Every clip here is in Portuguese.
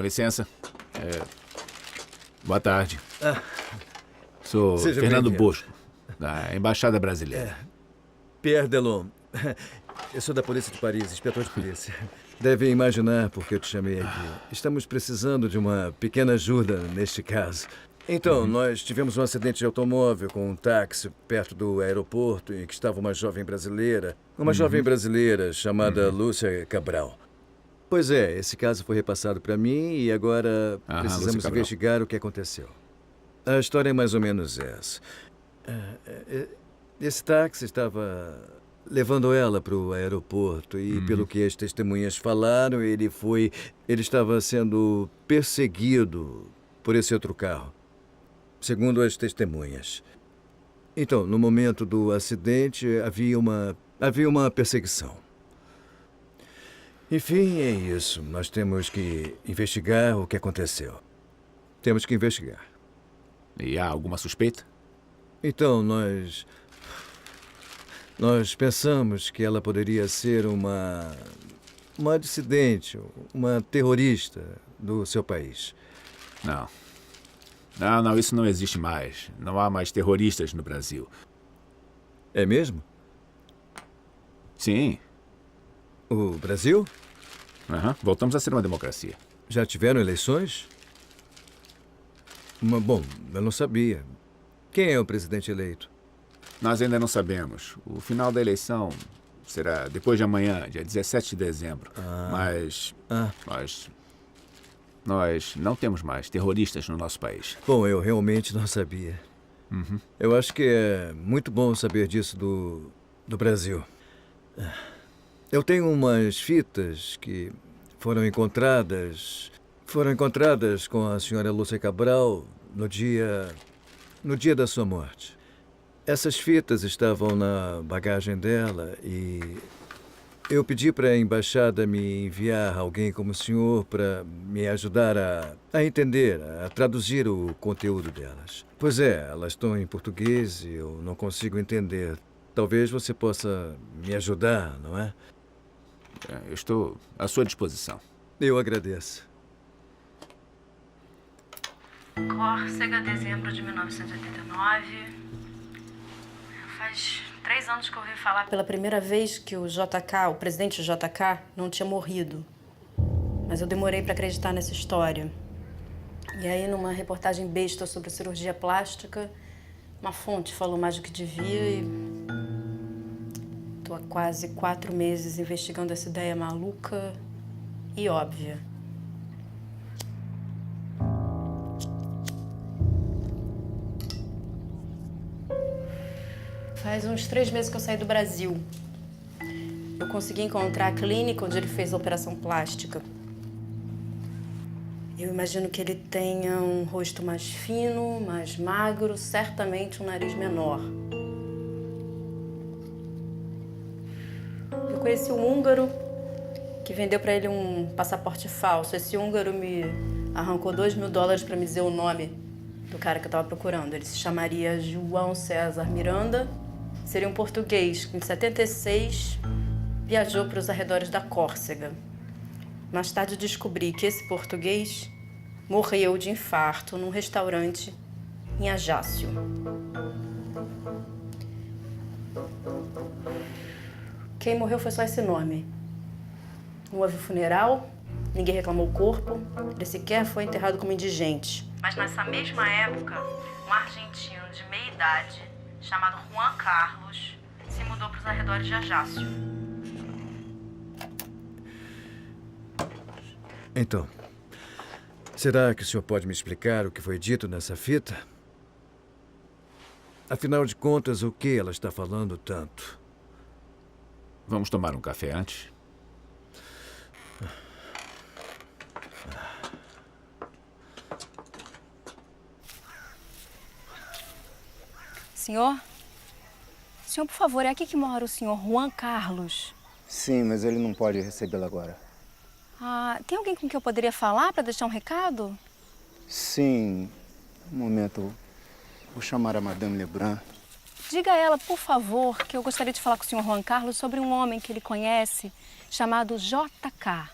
licença. Boa tarde. Sou Seja Fernando bem-vindo. Bosco, da Embaixada Brasileira. Pierre Delon. Eu sou da Polícia de Paris, inspetor de polícia. Deve imaginar por que eu te chamei aqui. Estamos precisando de uma pequena ajuda neste caso. Então, nós tivemos um acidente de automóvel com um táxi perto do aeroporto em que estava uma jovem brasileira. Uma jovem brasileira chamada Lúcia Cabral. Pois é, esse caso foi repassado para mim e agora Lúcia precisamos Cabral. investigar o que aconteceu. A história é mais ou menos essa. Esse táxi estava levando ela para o aeroporto e, pelo que as testemunhas falaram, ele estava sendo perseguido por esse outro carro, segundo as testemunhas. Então, no momento do acidente, havia uma perseguição. Enfim, é isso. Nós temos que investigar o que aconteceu. Temos que investigar. E há alguma suspeita? Então, nós pensamos que ela poderia ser uma dissidente, uma terrorista do seu país. Não. Não, isso não existe mais. Não há mais terroristas no Brasil. É mesmo? Sim. O Brasil? Voltamos a ser uma democracia. Já tiveram eleições? Bom, eu não sabia. Quem é o presidente eleito? Nós ainda não sabemos. O final da eleição será depois de amanhã, dia 17 de dezembro. Mas nós não temos mais terroristas no nosso país. Bom, eu realmente não sabia. Eu acho que é muito bom saber disso do Brasil. Eu tenho umas fitas que foram encontradas com a senhora Lúcia Cabral no dia da sua morte. Essas fitas estavam na bagagem dela e eu pedi para a embaixada me enviar alguém como o senhor para me ajudar a entender, a traduzir o conteúdo delas. Pois é, elas estão em português e eu não consigo entender. Talvez você possa me ajudar, não é? Eu estou à sua disposição. Eu agradeço. Córcega, dezembro de 1989. Faz 3 anos que eu ouvi falar pela primeira vez que o JK, o presidente JK, não tinha morrido. Mas eu demorei para acreditar nessa história. E aí, numa reportagem besta sobre cirurgia plástica, uma fonte falou mais do que devia e... Tô há quase 4 meses investigando essa ideia maluca e óbvia. Faz uns 3 meses que eu saí do Brasil. Eu consegui encontrar a clínica onde ele fez a operação plástica. Eu imagino que ele tenha um rosto mais fino, mais magro, certamente um nariz menor. Eu conheci um húngaro que vendeu para ele um passaporte falso. Esse húngaro me arrancou $2.000 para me dizer o nome do cara que eu estava procurando. Ele se chamaria João César Miranda. Seria um português que, em 76, viajou para os arredores da Córcega. Mais tarde, descobri que esse português morreu de infarto num restaurante em Ajaccio. Quem morreu foi só esse nome. Não houve funeral, ninguém reclamou o corpo, ele sequer foi enterrado como indigente. Mas nessa mesma época, um argentino de meia idade, chamado Juan Carlos, se mudou para os arredores de Ajaccio. Então, será que o senhor pode me explicar o que foi dito nessa fita? Afinal de contas, o que ela está falando tanto? Vamos tomar um café antes? Senhor, por favor, é aqui que mora o senhor Juan Carlos. Sim, mas ele não pode recebê-la agora. Tem alguém com quem eu poderia falar para deixar um recado? Sim. Um momento. Vou chamar a Madame Lebrun. Diga a ela, por favor, que eu gostaria de falar com o senhor Juan Carlos sobre um homem que ele conhece chamado JK.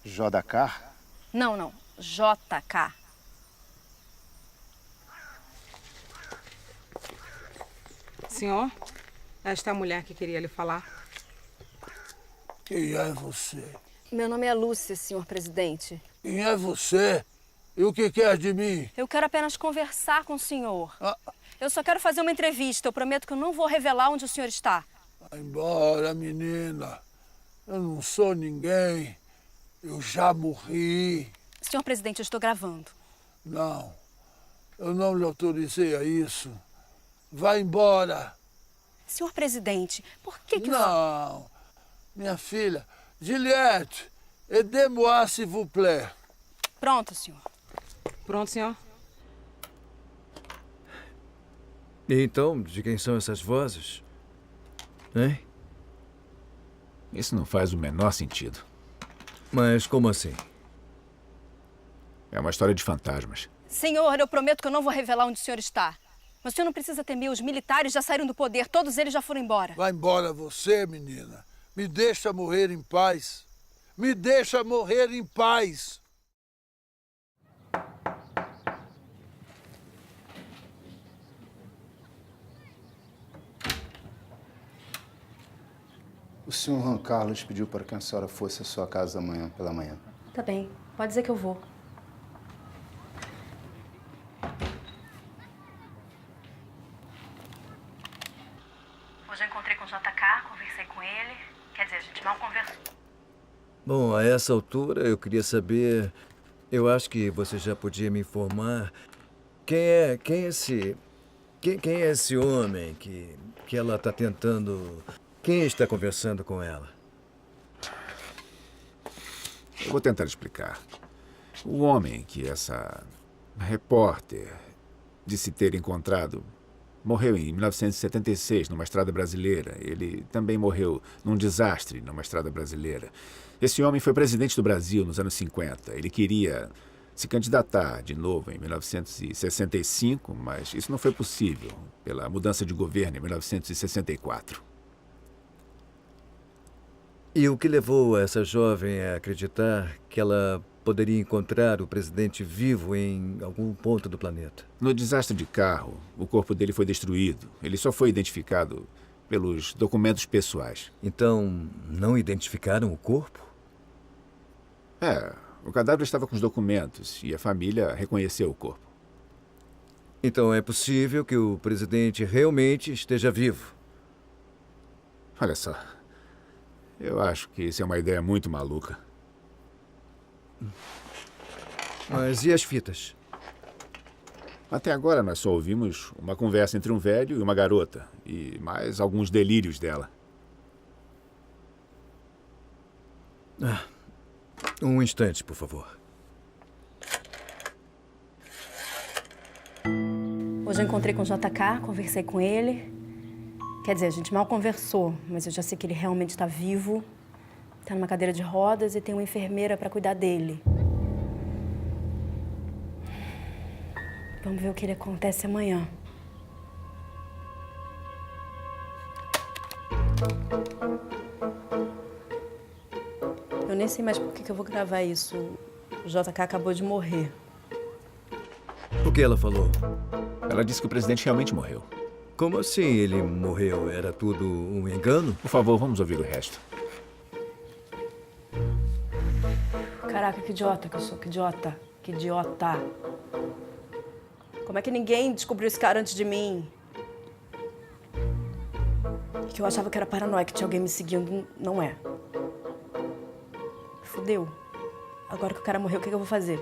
JK? Não, não. JK. Senhor, esta é a mulher que queria lhe falar. Quem é você? Meu nome é Lúcia, senhor presidente. Quem é você? E o que quer de mim? Eu quero apenas conversar com o senhor. Ah. Eu só quero fazer uma entrevista. Eu prometo que eu não vou revelar onde o senhor está. Vai embora, menina. Eu não sou ninguém. Eu já morri. Senhor presidente, eu estou gravando. Não, eu não lhe autorizei a isso. Vai embora. Senhor presidente, por que que... Não, minha filha. Juliette, aidez-moi, s'il vous plaît. Pronto, senhor. Pronto, senhor? E então, de quem são essas vozes? Hein? Isso não faz o menor sentido. Mas como assim? É uma história de fantasmas. Senhor, eu prometo que eu não vou revelar onde o senhor está. Mas o senhor não precisa temer, os militares já saíram do poder, todos eles já foram embora. Vai embora você, menina. Me deixa morrer em paz. Me deixa morrer em paz. O senhor Juan Carlos pediu para que a senhora fosse à sua casa amanhã pela manhã. Tá bem, pode dizer que eu vou. Hoje eu encontrei com o JK, conversei com ele. Quer dizer, a gente mal conversou. Bom, a essa altura eu queria saber... Eu acho que você já podia me informar quem é esse homem que ela está tentando... Quem está conversando com ela? Eu vou tentar explicar. O homem que essa repórter disse ter encontrado morreu em 1976 numa estrada brasileira. Ele também morreu num desastre numa estrada brasileira. Esse homem foi presidente do Brasil nos anos 50. Ele queria se candidatar de novo em 1965, mas isso não foi possível pela mudança de governo em 1964. E o que levou essa jovem a acreditar que ela poderia encontrar o presidente vivo em algum ponto do planeta? No desastre de carro, o corpo dele foi destruído. Ele só foi identificado pelos documentos pessoais. Então, não identificaram o corpo? O cadáver estava com os documentos e a família reconheceu o corpo. Então é possível que o presidente realmente esteja vivo. Olha só, eu acho que isso é uma ideia muito maluca. Mas e as fitas? Até agora nós só ouvimos uma conversa entre um velho e uma garota, e mais alguns delírios dela. Um instante, por favor. Hoje eu encontrei com o JK, conversei com ele. Quer dizer, a gente mal conversou, mas eu já sei que ele realmente está vivo. Está numa cadeira de rodas e tem uma enfermeira para cuidar dele. Vamos ver o que ele acontece amanhã. Eu nem sei mais por que eu vou gravar isso. O JK acabou de morrer. O que ela falou? Ela disse que o presidente realmente morreu. Como assim ele morreu? Era tudo um engano? Por favor, vamos ouvir o resto. Caraca, que idiota que eu sou, que idiota. Que idiota. Como é que ninguém descobriu esse cara antes de mim? Que eu achava que era paranoia, que tinha alguém me seguindo. Não é. Fudeu. Agora que o cara morreu, o que eu vou fazer?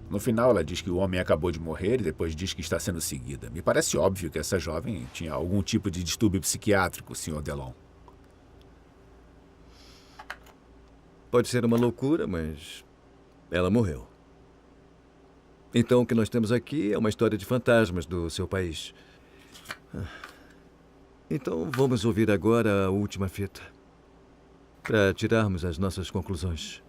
No final, ela diz que o homem acabou de morrer e depois diz que está sendo seguida. Me parece óbvio que essa jovem tinha algum tipo de distúrbio psiquiátrico, Sr. Delon. Pode ser uma loucura, mas ela morreu. Então o que nós temos aqui é uma história de fantasmas do seu país. Então vamos ouvir agora a última fita, para tirarmos as nossas conclusões.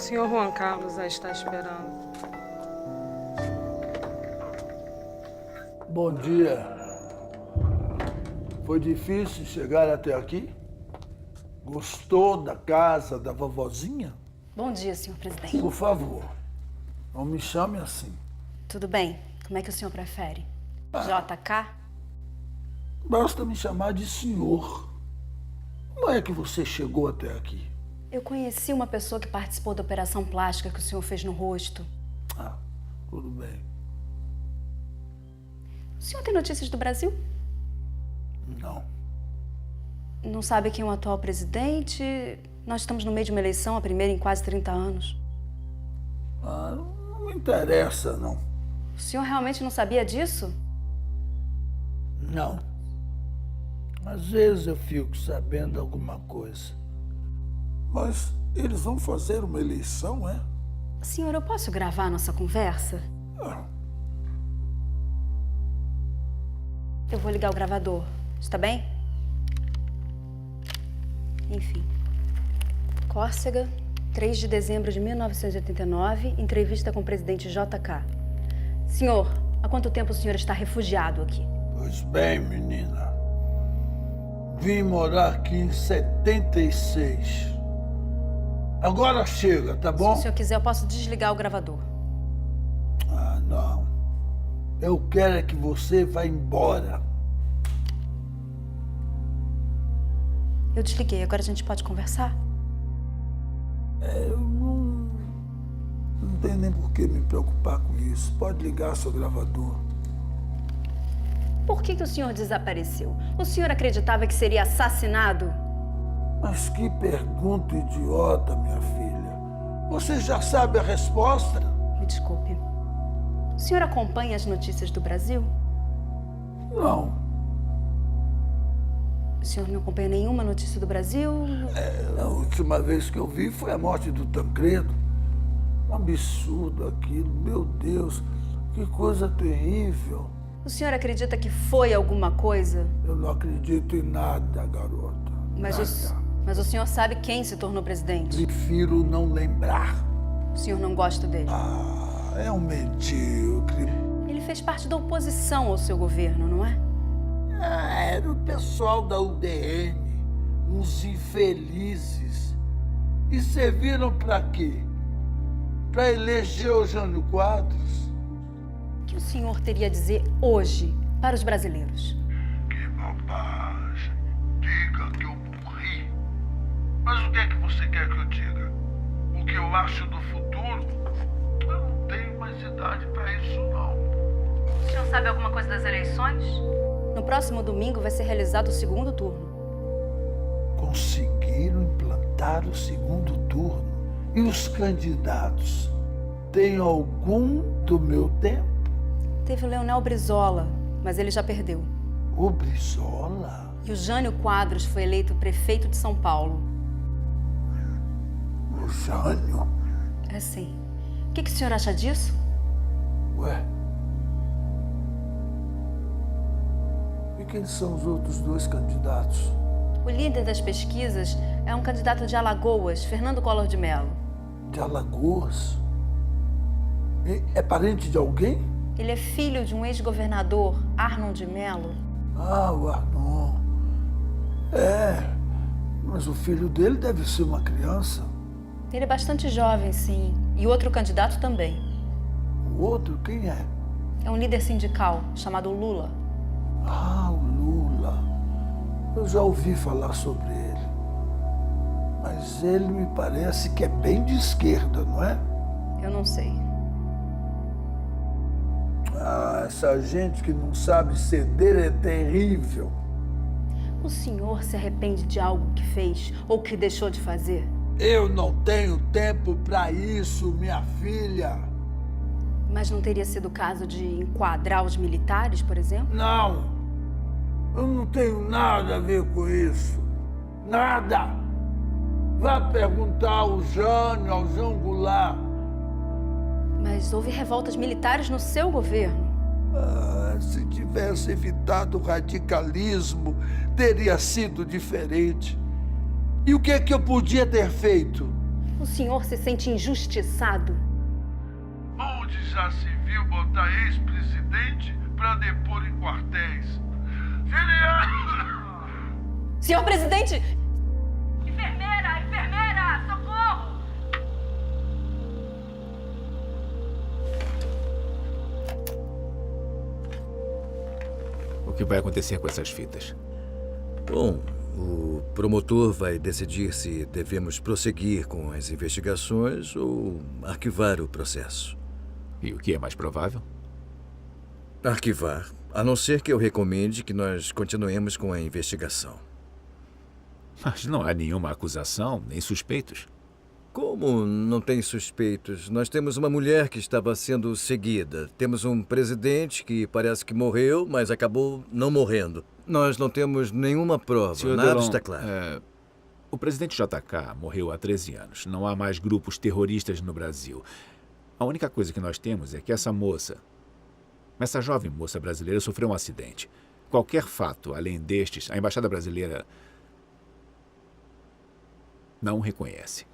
senhor Juan Carlos a está esperando. Bom dia. Foi difícil chegar até aqui? Gostou da casa da vovozinha? Bom dia, senhor presidente. Por favor, não me chame assim. Tudo bem. Como é que o senhor prefere? JK? Basta me chamar de senhor. Como é que você chegou até aqui? Eu conheci uma pessoa que participou da operação plástica que o senhor fez no rosto. Ah, tudo bem. O senhor tem notícias do Brasil? Não. Não sabe quem é o atual presidente? Nós estamos no meio de uma eleição, a primeira em quase 30 anos. Ah, não me interessa, não. O senhor realmente não sabia disso? Não. Às vezes eu fico sabendo alguma coisa. Mas eles vão fazer uma eleição, é? Senhor, eu posso gravar a nossa conversa? Ah, Eu vou ligar o gravador. Está bem? Enfim. Córcega, 3 de dezembro de 1989, entrevista com o presidente JK. Senhor, há quanto tempo o senhor está refugiado aqui? pois bem, menina. Vim morar aqui em 76. Agora chega, tá bom? Se o senhor quiser, eu posso desligar o gravador. Ah, não. Eu quero é que você vá embora. Eu desliguei, agora a gente pode conversar? Eu não tenho nem por que me preocupar com isso. Pode ligar seu gravador. Por que o senhor desapareceu? O senhor acreditava que seria assassinado? Mas que pergunta idiota, minha filha. Você já sabe a resposta? Me desculpe. O senhor acompanha as notícias do Brasil? Não. O senhor não acompanha nenhuma notícia do Brasil? A última vez que eu vi foi a morte do Tancredo. Um absurdo aquilo. Meu Deus, que coisa terrível. O senhor acredita que foi alguma coisa? Eu não acredito em nada, garota. Mas o senhor sabe quem se tornou presidente? Prefiro não lembrar. O senhor não gosta dele? Ah, é um medíocre. Ele fez parte da oposição ao seu governo, não é? Ah, era o pessoal da UDN, uns infelizes. E serviram para quê? Para eleger o Jânio Quadros? O que o senhor teria a dizer hoje para os brasileiros? Que bobagem. Diga que eu morri. Mas o que é que você quer que eu diga? O que eu acho do futuro? Eu não tenho mais idade para isso, não. O senhor sabe alguma coisa das eleições? No próximo domingo vai ser realizado o segundo turno. Conseguiram implantar o segundo turno. E os candidatos? Tem algum do meu tempo? Teve o Leonel Brizola, mas ele já perdeu. O Brizola? E o Jânio Quadros foi eleito prefeito de São Paulo. O Jânio? É sim. O que o senhor acha disso? Ué? E quem são os outros dois candidatos? O líder das pesquisas é um candidato de Alagoas, Fernando Collor de Mello. De Alagoas? É parente de alguém? Ele é filho de um ex-governador, Arnon de Mello. Ah, o Arnon. É, mas o filho dele deve ser uma criança. Ele é bastante jovem, sim. E o outro candidato também. O outro, quem é? É um líder sindical, chamado Lula. Ah, o Lula. Eu já ouvi falar sobre ele. Mas ele me parece que é bem de esquerda, não é? Eu não sei. Ah, essa gente que não sabe ceder é terrível. O senhor se arrepende de algo que fez ou que deixou de fazer? Eu não tenho tempo para isso, minha filha. Mas não teria sido o caso de enquadrar os militares, por exemplo? Não. Eu não tenho nada a ver com isso. Nada. Vá perguntar ao Jânio, ao João Goulart. Mas houve revoltas militares no seu governo. Ah, se tivesse evitado o radicalismo, teria sido diferente. E o que é que eu podia ter feito? O senhor se sente injustiçado? Onde já se viu botar ex-presidente pra depor em quartéis? Senhor presidente! Enfermeira! Enfermeira! Socorro! O que vai acontecer com essas fitas? Bom, o promotor vai decidir se devemos prosseguir com as investigações ou arquivar o processo. E o que é mais provável? Arquivar, a não ser que eu recomende que nós continuemos com a investigação. Mas não há nenhuma acusação, nem suspeitos. Como não tem suspeitos? Nós temos uma mulher que estava sendo seguida. Temos um presidente que parece que morreu, mas acabou não morrendo. Nós não temos nenhuma prova. Sr. Nada Delon, está claro. O presidente JK morreu há 13 anos. Não há mais grupos terroristas no Brasil. A única coisa que nós temos é que essa jovem moça brasileira sofreu um acidente. Qualquer fato além destes, a embaixada brasileira não reconhece.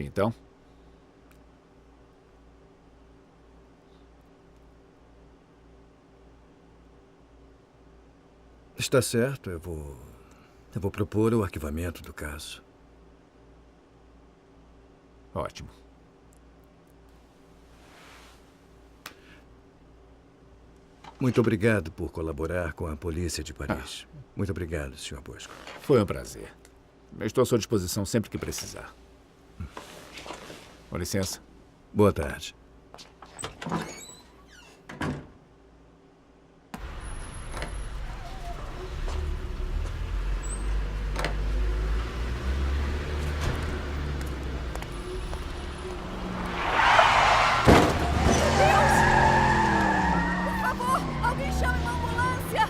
Então? Está certo, eu vou propor o arquivamento do caso. Ótimo. Muito obrigado por colaborar com a polícia de Paris. Muito obrigado, Sr. Bosco. Foi um prazer. Eu estou à sua disposição sempre que precisar. Com licença. Boa tarde. Por favor, alguém chame uma ambulância!